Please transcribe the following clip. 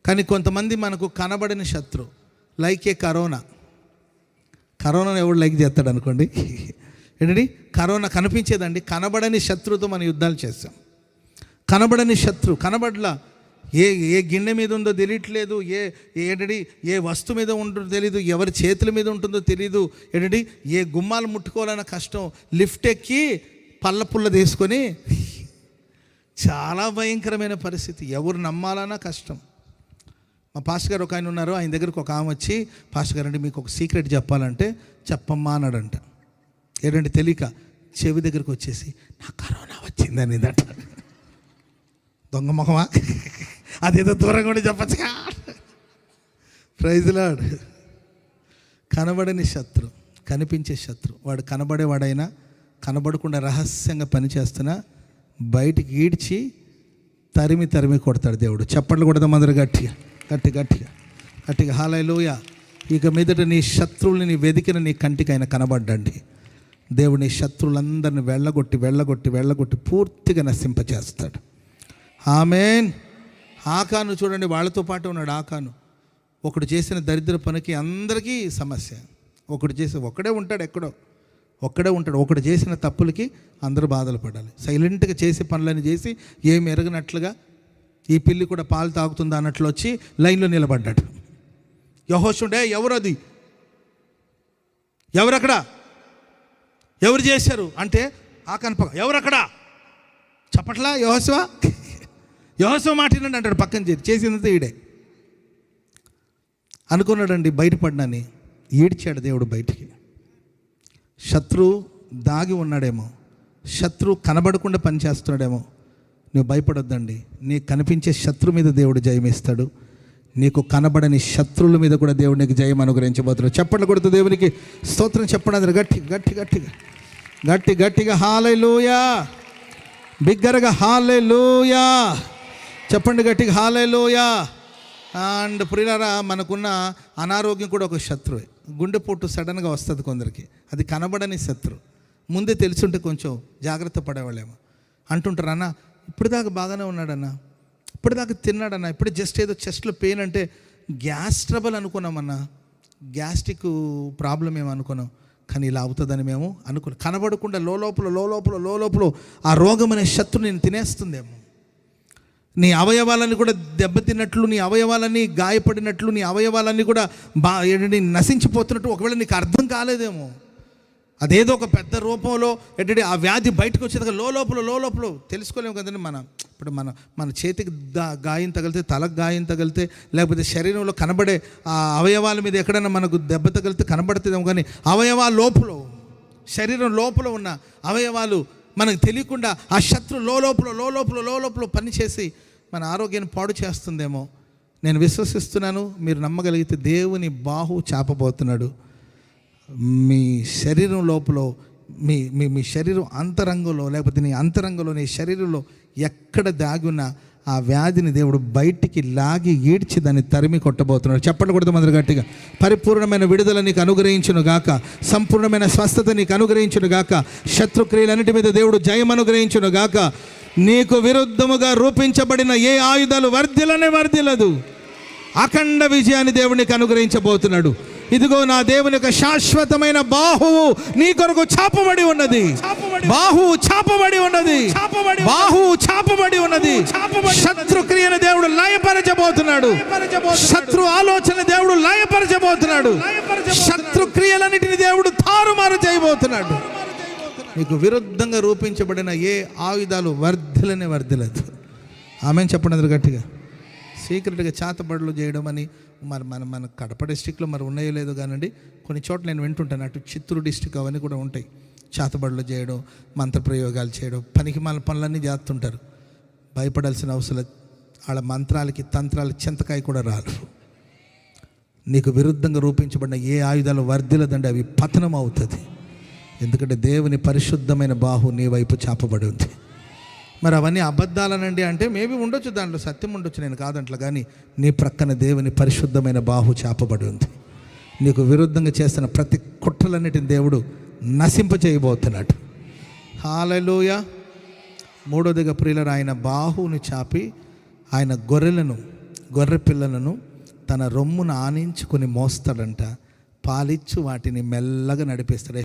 కానీ కొంతమంది మనకు కనబడని శత్రు, లైక్ ఏ కరోనాను ఎవడు లైక్ చేస్తాడు అనుకోండి. ఏంటండి, కరోనా కనిపించేదండి. కనబడని శత్రువుతో మనం యుద్ధాలు చేస్తాం. కనబడని శత్రు కనబడలా, ఏ గిన్నె మీద ఉందో తెలియట్లేదు, ఏ వస్తువు మీద ఉంటుందో తెలియదు, ఎవరి చేతుల మీద ఉంటుందో తెలియదు. ఏంటండి, ఏ గుమ్మాలు ముట్టుకోవాలన్న కష్టం, లిఫ్ట్ ఎక్కి పళ్ళ పుల్ల తీసుకొని చాలా భయంకరమైన పరిస్థితి, ఎవరు నమ్మాలన్నా కష్టం. మా పాస్టర్ గారు ఒక ఆయన ఉన్నారు, ఆయన దగ్గరకు ఒక ఆమె వచ్చి, పాస్టర్ గారు అంటే మీకు ఒక సీక్రెట్ చెప్పాలంటే చెప్పమ్మా అన్నాడంట. ఏంటంటే తెలియక చెవి దగ్గరకు వచ్చేసి నా కరోనా వచ్చిందని దట. దొంగ మొహమా, అదేదో దూరంగా ఉండి చెప్పచ్చుగా. Praise lord. కనబడని శత్రు, కనిపించే శత్రు, వాడు కనబడేవాడైనా కనబడకుండా రహస్యంగా పనిచేస్తున్నా బయటికి ఈడ్చి తరిమి కొడతాడు దేవుడు. చప్పట్లు కొడదాం అందరూ గట్టిగా హల్లెలూయా. ఇక మీదట నీ శత్రువుల్ని నీ వెదికిన నీ కంటికి ఆయన కనబడ్డండి. దేవుడు నీ శత్రువులందరిని వెళ్ళగొట్టి పూర్తిగా నశింపచేస్తాడు. ఆమేన్. ఆకాను చూడండి, వాళ్ళతో పాటు ఉన్నాడు ఆకాను. ఒకడు చేసిన దరిద్ర పనికి అందరికీ సమస్య. ఒక్కడే ఉంటాడు ఎక్కడో, ఒకడు చేసిన తప్పులకి అందరూ బాధలు పడాలి. సైలెంట్గా చేసే పనులని చేసి ఏమి ఎరగనట్లుగా ఈ పిల్లి కూడా పాలు తాగుతుందా అన్నట్లు వచ్చి లైన్లో నిలబడ్డాడు. యెహోషుడే, ఎవరది, ఎవరక్కడ, ఎవరు చేశారు అంటే ఆకాను పక్క, ఎవరక్కడ చెప్పట్లా, యెహోషువ మాట్లాడండి అంటాడు పక్కన చేసిందంతా ఈడే అనుకున్నాడండి. బయటపడినని ఈడ్చాడు దేవుడు బయటికి. శత్రువు దాగి ఉన్నాడేమో, శత్రువు కనబడకుండా పనిచేస్తున్నాడేమో. నువ్వు భయపడొద్దండి. నీకు కనిపించే శత్రు మీద దేవుడు జయమిస్తాడు. నీకు కనబడని శత్రువుల మీద కూడా దేవుడు నీకు జయం అనుగ్రహించబోతున్నాడు. చప్పట్లు కొడుతూ దేవునికి స్తోత్రం చెప్పండి. గట్టిగా హల్లెలూయా, బిగ్గరగా హల్లెలూయా చెప్పండి, గట్టిగా హల్లెలూయా. అండ్ ప్రియులారా, మనకున్న అనారోగ్యం కూడా ఒక శత్రువే. గుండెపోటు సడన్గా వస్తుంది కొందరికి, అది కనబడని శత్రు. ముందే తెలుసుంటే కొంచెం జాగ్రత్త పడేవాళ్ళేమో. అంటుంటారు, అన్న ఇప్పటిదాకా బాగానే ఉన్నాడన్న, ఇప్పటిదాకా తిన్నాడన్న, ఇప్పుడు జస్ట్ ఏదో చెస్ట్లో పెయిన్ అంటే గ్యాస్ ట్రబుల్ అనుకున్నామన్నా, గ్యాస్ట్రిక్ ప్రాబ్లం ఏమో అనుకున్నాం. కానీ ఇలా అవుతుందని మేము అనుకున్నాం. కనబడకుండా లోలోపల ఆ రోగం అనే శత్రు నేను తినేస్తుందేమో. నీ అవయవాలన్నీ కూడా దెబ్బతిన్నట్లు, నీ అవయవాలన్నీ గాయపడినట్లు, నీ అవయవాలన్నీ కూడా నశించిపోతున్నట్టు ఒకవేళ నీకు అర్థం కాలేదేమో. అదేదో ఒక పెద్ద రూపంలో ఆ వ్యాధి బయటకు వచ్చేదాకా లోలోపల తెలుసుకోలేము కదండి. ఇప్పుడు మన చేతికి గాయం తగిలితే, తలకు గాయం తగిలితే, లేకపోతే శరీరంలో కనబడే ఆ అవయవాల మీద ఎక్కడైనా మనకు దెబ్బ తగిలితే కనబడుతుందేమో. కానీ అవయవాల లోపల, శరీరం లోపల ఉన్న అవయవాలు మనకు తెలియకుండా ఆ శత్రు లోలోపల పనిచేసి మన ఆరోగ్యాన్ని పాడు చేస్తుందేమో. నేను విశ్వసిస్తున్నాను, మీరు నమ్మగలిగితే దేవుని బాహు చాపబోతున్నాడు. మీ శరీరం లోపల, మీ శరీరం అంతరంగంలో, లేకపోతే నీ అంతరంగంలో, నీ శరీరంలో ఎక్కడ దాగి ఉన్న ఆ వ్యాధిని దేవుడు బయటికి లాగి ఈడ్చి దాన్ని తరిమి కొట్టబోతున్నాడు. చెప్పండి కూడా మొదలు గట్టిగా. పరిపూర్ణమైన విడుదల నీకు అనుగ్రహించును గాక, సంపూర్ణమైన స్వస్థత నీకు అనుగ్రహించును గాక, శత్రుక్రియలన్నిటి మీద దేవుడు జయం అనుగ్రహించును గాక. నీకు విరుద్ధముగా రూపించబడిన ఏ ఆయుధాలు వర్ధిల్లదు. అఖండ విజయాన్ని దేవుడు నీకు అనుగ్రహించబోతున్నాడు. ఇదిగో నా దేవుని యొక్క శాశ్వతమైన బాహువు నీ కొరకు చాపబడి ఉన్నది. బాహువు చాపబడి ఉన్నది. శత్రు క్రియను దేవుడు లయపరచబోతున్నాడు. శత్రు ఆలోచన దేవుడు లయపరచబోతున్నాడు. శత్రు క్రియలన్నిటిని దేవుడు తారుమారు చేయబోతున్నాడు. నీకు విరుద్ధంగా రూపించబడిన ఏ ఆయుధాలు వర్ధిల్లదు. ఆమెను చెప్పండి గట్టిగా. సీక్రెట్గా చేతబడులు చేయడం అని మన కడప డిస్టిక్లో మరి ఉన్నాయో లేదో కానండి, కొన్ని చోట్ల నేను వింటుంటాను. అటు చిత్తూరు డిస్టిక్ అవన్నీ కూడా ఉంటాయి. చేతబడులు చేయడం, మంత్రప్రయోగాలు చేయడం, పనికి మన పనులన్నీ చేస్తుంటారు. భయపడాల్సిన అవసరం. వాళ్ళ మంత్రాలకి తంత్రాలకి చింతకాయ కూడా రాదు. నీకు విరుద్ధంగా రూపించబడిన ఏ ఆయుధాలు వర్ధిల్లదండి, అవి పతనం అవుతుంది. ఎందుకంటే దేవుని పరిశుద్ధమైన బాహు నీ వైపు చాపబడి ఉంది. మరి అవన్నీ అబద్ధాలనండి అంటే మేబీ ఉండొచ్చు, దాంట్లో సత్యం ఉండొచ్చు, నేను కాదంట్లో. కానీ నీ ప్రక్కన దేవుని పరిశుద్ధమైన బాహు చాపబడి ఉంది. నీకు విరుద్ధంగా చేస్తున్న ప్రతి కుట్రలన్నిటిని దేవుడు నశింప చేయబోతున్నాడు. హల్లెలూయా. మూడోదిగా ప్రియులారా, ఆయన బాహువుని చాపి ఆయన గొర్రెలను, గొర్రె పిల్లలను తన రొమ్మును ఆనించుకొని మోస్తాడంట, పాలిచ్చు వాటిని మెల్లగా నడిపిస్తాడు.